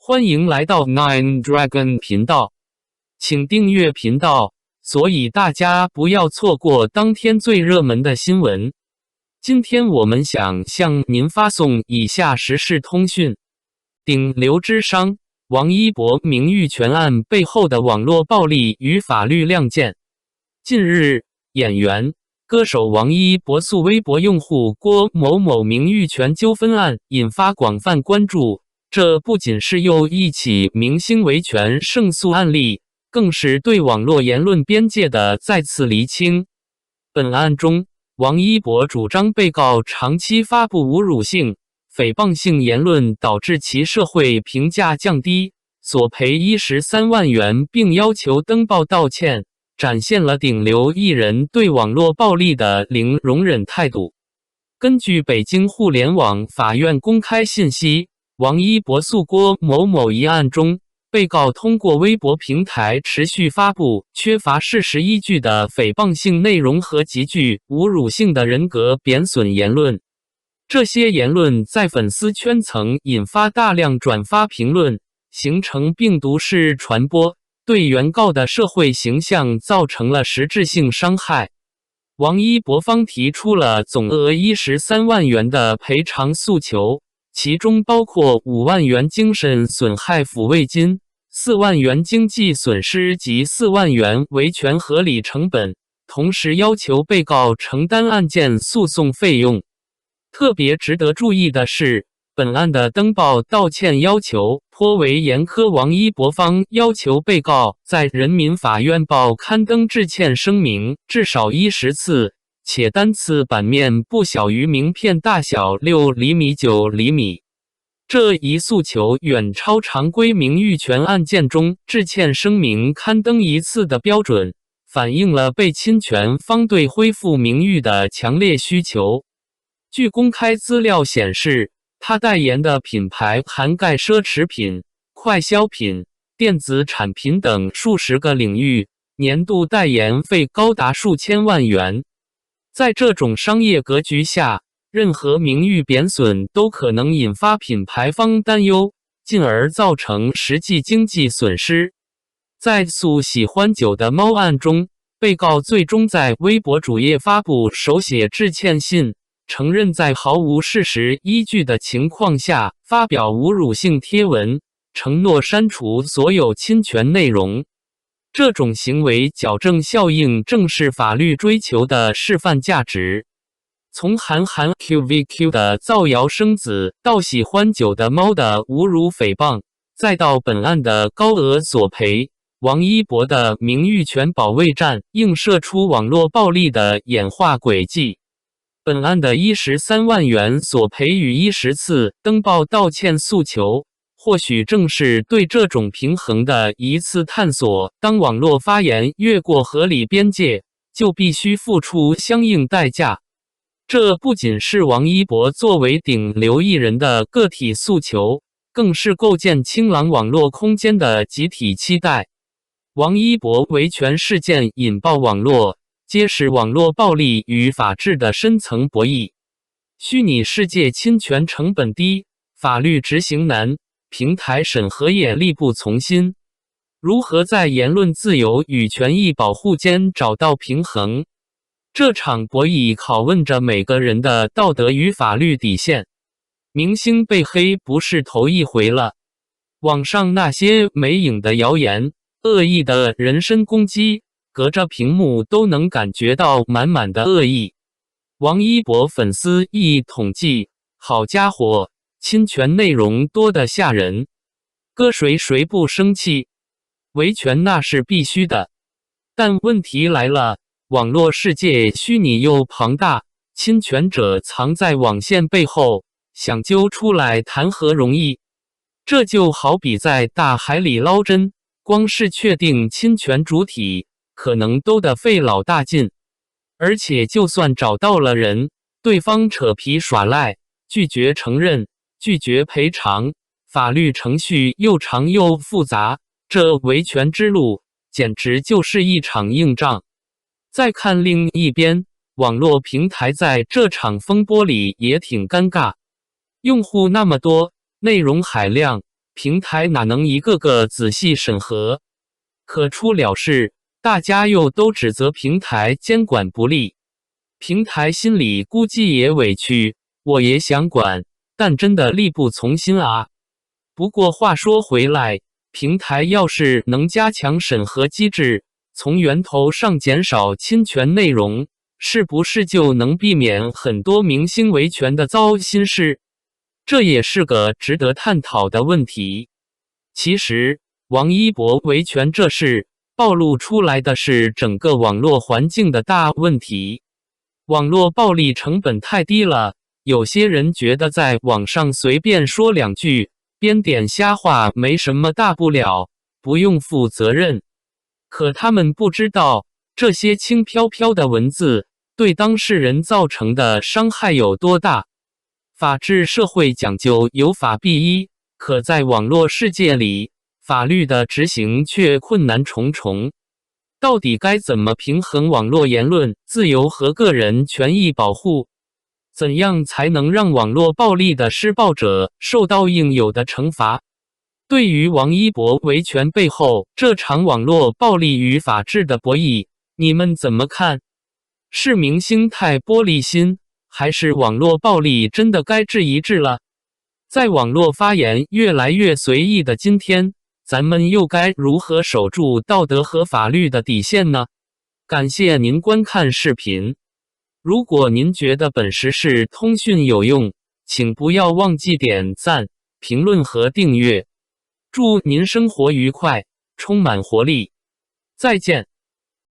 欢迎来到 Nine Dragon 频道，请订阅频道，所以大家不要错过当天最热门的新闻。今天我们想向您发送以下时事通讯：顶流之殇，王一博名誉权案背后的网络暴力与法律亮剑。近日，演员、歌手王一博诉微博用户郭某某名誉权纠纷案引发广泛关注。这不仅是又一起明星维权胜诉案例，更是对网络言论边界的再次厘清。本案中，王一博主张被告长期发布侮辱性、诽谤性言论，导致其社会评价降低，索赔13万元，并要求登报道歉，展现了顶流艺人对网络暴力的零容忍态度。根据北京互联网法院公开信息，王一博诉郭某某一案中，被告通过微博平台持续发布缺乏事实依据的诽谤性内容和极具侮辱性的人格贬损言论。这些言论在粉丝圈层引发大量转发评论，形成病毒式传播，对原告的社会形象造成了实质性伤害。王一博方提出了总额13万元的赔偿诉求，其中包括5万元精神损害抚慰金、4万元经济损失及4万元维权合理成本，同时要求被告承担案件诉讼费用。特别值得注意的是，本案的登报道歉要求颇为严苛，王一博方要求被告在人民法院报刊登致歉声明至少10次，且单次版面不小于名片大小6厘米、9厘米。这一诉求远超常规名誉权案件中致歉声明刊登1次的标准，反映了被侵权方对恢复名誉的强烈需求。据公开资料显示，他代言的品牌涵盖奢侈品、快消品、电子产品等数十个领域，年度代言费高达数千万元。在这种商业格局下，任何名誉贬损都可能引发品牌方担忧，进而造成实际经济损失。在诉喜欢酒的猫案中，被告最终在微博主页发布手写致歉信，承认在毫无事实依据的情况下发表侮辱性贴文，承诺删除所有侵权内容。这种行为矫正效应正是法律追求的示范价值。从韩寒 QVQ 的造谣生子，到喜欢酒的猫的侮辱诽谤，再到本案的高额索赔，王一博的名誉权保卫战映射出网络暴力的演化轨迹。本案的13万元索赔与10次登报道歉诉求，或许正是对这种平衡的一次探索。当网络发言越过合理边界，就必须付出相应代价。这不仅是王一博作为顶流艺人的个体诉求，更是构建清朗网络空间的集体期待。王一博维权事件引爆网络，揭示网络暴力与法治的深层博弈。虚拟世界侵权成本低，法律执行难，平台审核也力不从心。如何在言论自由与权益保护间找到平衡？这场博弈拷问着每个人的道德与法律底线。明星被黑不是头一回了，网上那些没影的谣言、恶意的人身攻击，隔着屏幕都能感觉到满满的恶意。王一博粉丝一统计，好家伙，侵权内容多得吓人。割谁不生气？维权那是必须的。但问题来了，网络世界虚拟又庞大，侵权者藏在网线背后，想揪出来谈何容易？这就好比在大海里捞针，光是确定侵权主体，可能都得费老大劲。而且就算找到了人，对方扯皮耍赖，拒绝承认，拒绝赔偿，法律程序又长又复杂，这维权之路简直就是一场硬仗。再看另一边，网络平台在这场风波里也挺尴尬。用户那么多，内容海量，平台哪能一个个仔细审核？可出了事，大家又都指责平台监管不力。平台心里估计也委屈，我也想管，但真的力不从心啊。不过话说回来，平台要是能加强审核机制，从源头上减少侵权内容，是不是就能避免很多明星维权的糟心事？这也是个值得探讨的问题。其实，王一博维权这事，暴露出来的是整个网络环境的大问题。网络暴力成本太低了，有些人觉得在网上随便说两句，编点瞎话没什么大不了，不用负责任。可他们不知道，这些轻飘飘的文字对当事人造成的伤害有多大。法治社会讲究有法必依，可在网络世界里，法律的执行却困难重重。到底该怎么平衡网络言论自由和个人权益保护？怎样才能让网络暴力的施暴者受到应有的惩罚？对于王一博维权背后这场网络暴力与法治的博弈，你们怎么看？是明星太玻璃心，还是网络暴力真的该治一治了？在网络发言越来越随意的今天，咱们又该如何守住道德和法律的底线呢？感谢您观看视频。如果您觉得本时事通讯有用，请不要忘记点赞、评论和订阅。祝您生活愉快，充满活力。再见。